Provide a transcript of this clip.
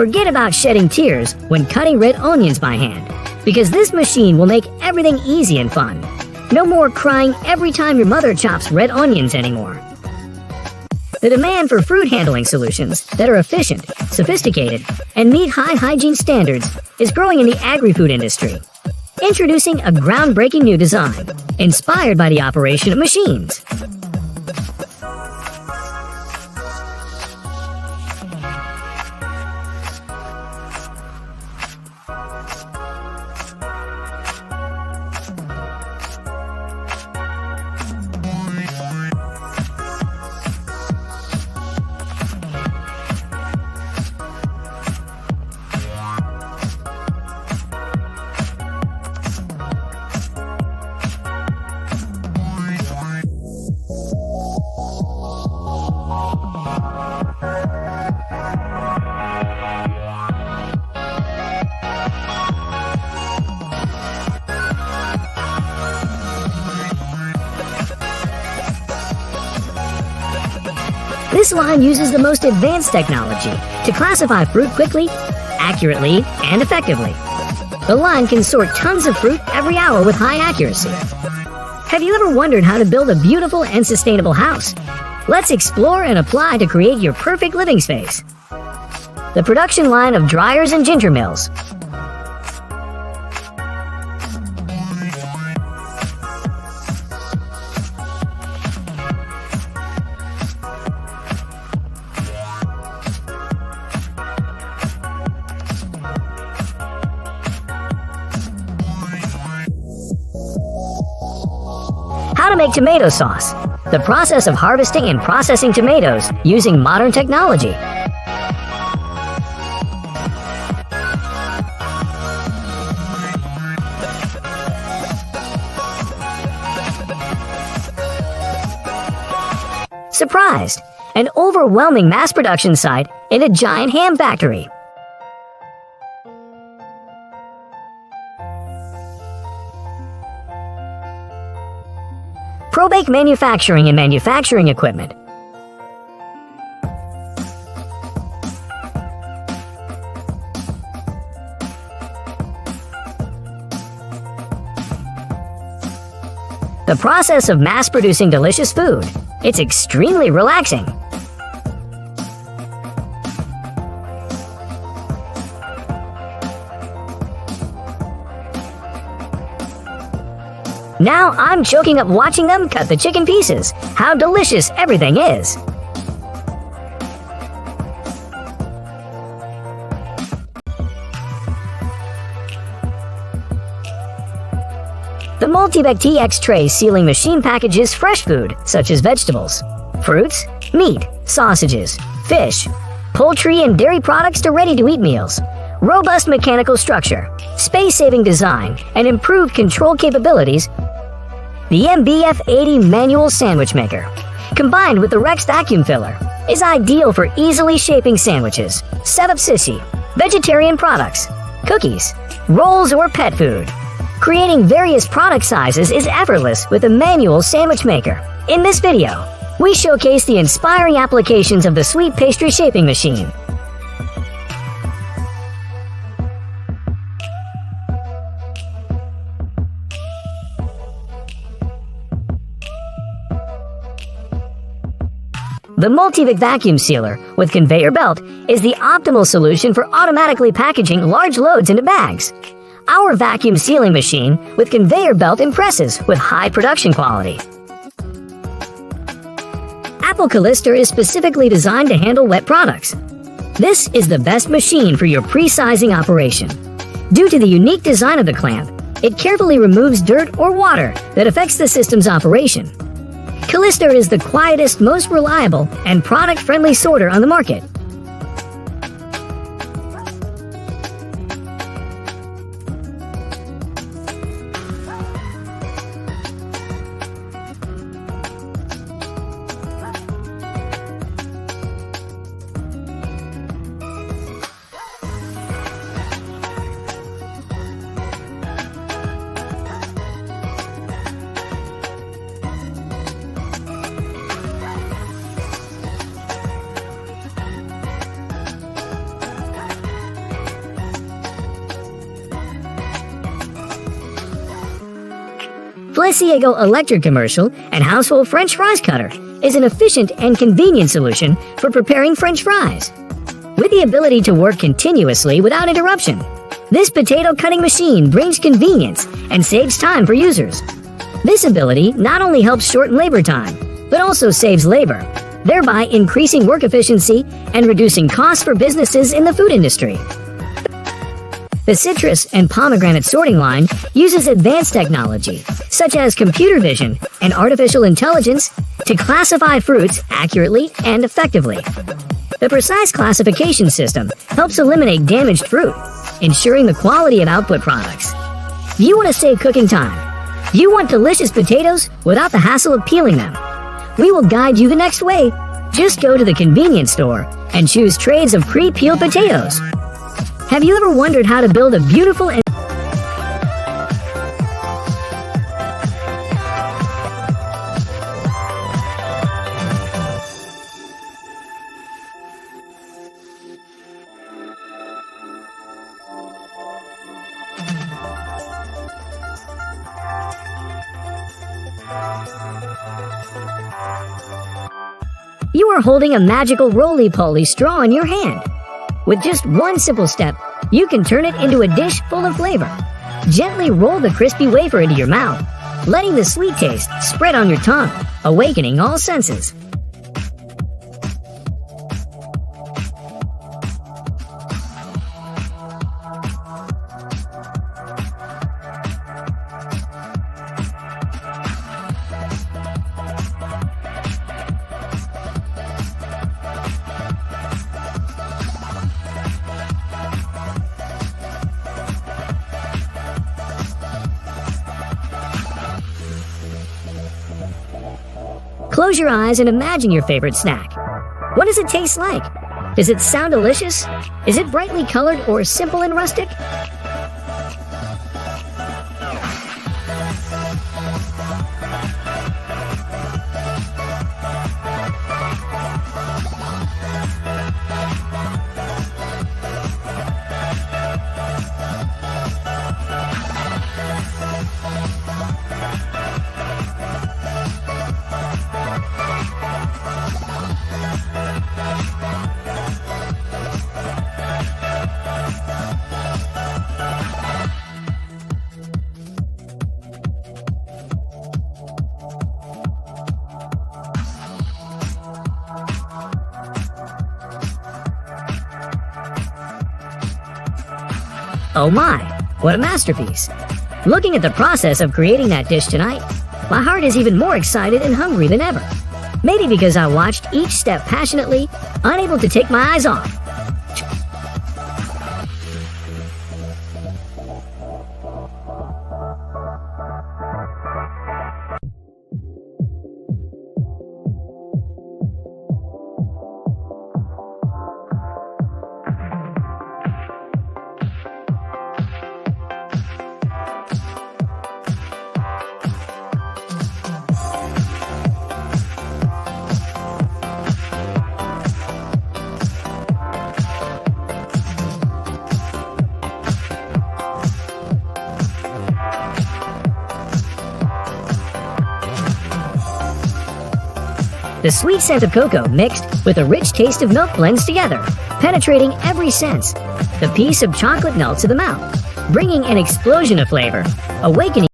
Forget about shedding tears when cutting red onions by hand, because this machine will make everything easy and fun. No more crying every time your mother chops red onions anymore. The demand for fruit handling solutions that are efficient, sophisticated, and meet high hygiene standards is growing in the agri-food industry. Introducing a groundbreaking new design, inspired by the operation of machines. This line uses the most advanced technology to classify fruit quickly, accurately, and effectively. The line can sort tons of fruit every hour with high accuracy. Have you ever wondered how to build a beautiful and sustainable house? Let's explore and apply to create your perfect living space. The production line of dryers and ginger mills. How to make tomato sauce. The process of harvesting and processing tomatoes using modern technology. Surprised! An overwhelming mass production site in a giant ham factory. Probake manufacturing and manufacturing equipment. The process of mass-producing delicious food. It's extremely relaxing. Now I'm choking up watching them cut the chicken pieces. How delicious everything is! The Multibec TX tray sealing machine packages fresh food, such as vegetables, fruits, meat, sausages, fish, poultry and dairy products to ready-to-eat meals. Robust mechanical structure, space-saving design, and improved control capabilities. The MBF80 manual sandwich maker, combined with the Rex vacuum filler, is ideal for easily shaping sandwiches, set-up sissy, vegetarian products, cookies, rolls, or pet food. Creating various product sizes is effortless with the manual sandwich maker. In this video, we showcase the inspiring applications of the sweet pastry shaping machine. The Multibec vacuum sealer with conveyor belt is the optimal solution for automatically packaging large loads into bags. Our vacuum sealing machine with conveyor belt impresses with high production quality. Apple Calister is specifically designed to handle wet products. This is the best machine for your pre-sizing operation. Due to the unique design of the clamp, it carefully removes dirt or water that affects the system's operation. Calister is the quietest, most reliable, and product-friendly sorter on the market. Asiago electric commercial and household French fries cutter is an efficient and convenient solution for preparing French fries. With the ability to work continuously without interruption, this potato cutting machine brings convenience and saves time for users. This ability not only helps shorten labor time, but also saves labor, thereby increasing work efficiency and reducing costs for businesses in the food industry. The citrus and pomegranate sorting line uses advanced technology, such as computer vision and artificial intelligence, to classify fruits accurately and effectively. The precise classification system helps eliminate damaged fruit, ensuring the quality of output products. You want to save cooking time? You want delicious potatoes without the hassle of peeling them? We will guide you the next way. Just go to the convenience store and choose trays of pre-peeled potatoes. Have you ever wondered how to build a beautiful and You are holding a magical roly-poly straw in your hand. With just one simple step, you can turn it into a dish full of flavor. Gently roll the crispy wafer into your mouth, letting the sweet taste spread on your tongue, awakening all senses. Close your eyes and imagine your favorite snack. What does it taste like? Does it sound delicious? Is it brightly colored or simple and rustic? Oh my, what a masterpiece! Looking at the process of creating that dish tonight, my heart is even more excited and hungry than ever. Maybe because I watched each step passionately, unable to take my eyes off. The sweet scent of cocoa mixed with a rich taste of milk blends together, penetrating every sense. The piece of chocolate melts to the mouth, bringing an explosion of flavor, awakening